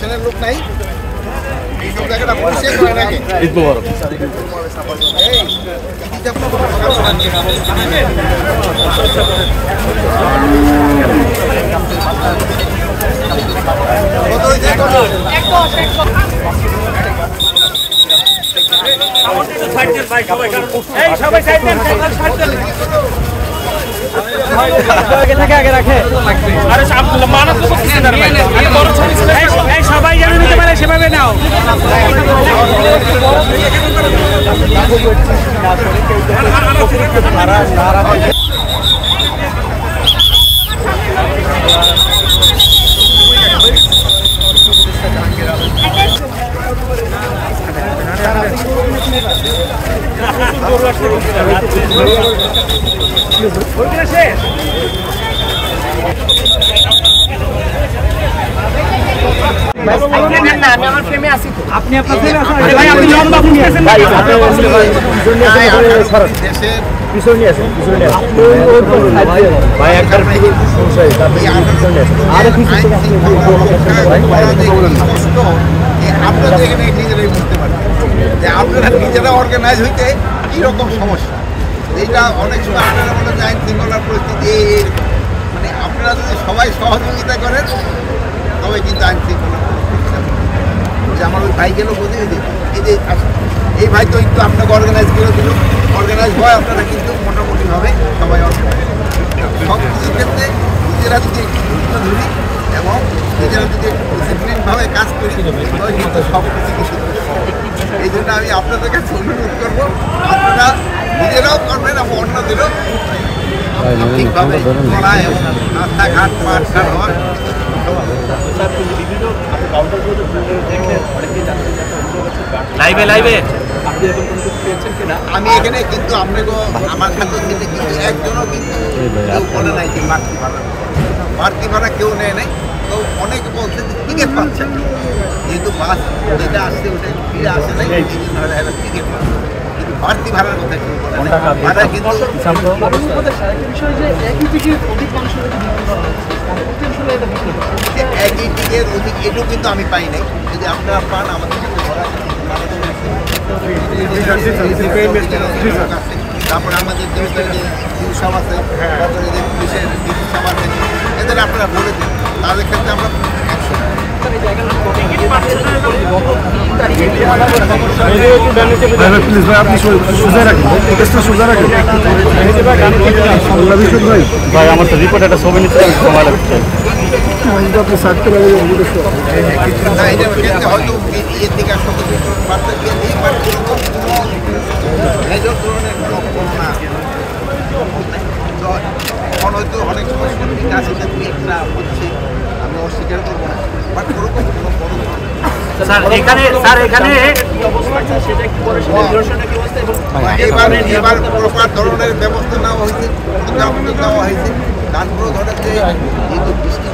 প্রশাসনের লোক নাই এইসব জায়গাটা পরিষ্কার করে নাকি আগে রাখে সবাই যেন নিতে পারে সেভাবে নাও। আপনি আপনার আপনারা এখানে নিজেরাই বুঝতে পারেন যে আপনারা নিজেরা অর্গানাইজ হইতে কীরকম সমস্যা। এইটা অনেক সময় আপনারা বলেন যে আইন শৃঙ্খলার পরিস্থিতি মানে আপনারা যদি সবাই সহযোগিতা করেন তবে কিন্তু আইন শৃঙ্খলার যে আমার ওই ভাই গেল বোঝে এই যে এই ভাই তো একটু আপনাকে অর্গানাইজ করে দিল, অর্গানাইজ হয় আপনারা কিন্তু মোটামুটিভাবে সবাই অর্গানাইজ সব কিছুর ক্ষেত্রে নিজেরা যদি একটু গুরুত্ব ধরি এবং নিজেরা যদি একটু ডিসিপ্লিনভাবে কাজ করি তবে কিন্তু সব কিছু কিছু। এই জন্য আমি আপনাদের কাছে অনুরোধ করবো আপনারা নিজেরাও করবেন এবং অন্যদেরও ঠিকভাবে পড়ায় রাস্তাঘাট মাঠঘাট হওয়ার। আমি এখানে কিন্তু আপনাকে আমার খাদ্য থেকে কিন্তু একজনও কিন্তু কেউ বলে নাই যে বাড়তি ভাড়া কেউ নেয় নাই। তো অনেকে বলছে যে টিকিট পাচ্ছেন যেহেতু বাস যেটা আসছে ওটা ফিরে আসে নাই এই জন্য টিকিট পাচ্ছে কিন্তু বাড়তি ভাড়ার কথা কেউ বলে না। ভাড়া কিন্তু একই টিকিট অধিক এটুকু কিন্তু আমি পাই নাই। যদি আপনারা পান আমাদের তারপরে আমাদের সব আছে, তারপরে যে পুলিশের সব আছে, এদের আপনারা বলে দিন তাদের ক্ষেত্রে আমরা ভাই আমার তো রিপোর্ট একটা ছবি নিতে সময় লাগছে। হয়তো এর দিকে বার্তা দিয়ে দিই বাট এরকম কোনো মেজর ধরনের কোনো না। এখন হয়তো অনেক সময় কাছে দুই একটা হচ্ছে আমি অস্বীকার করবো না বাট ওরকম কোনো বড় এবার প্রপার ধরনের ব্যবস্থা নেওয়া হয়েছে, দেওয়া হয়েছে। তারপরেও ধরেন যে যেহেতু বৃষ্টি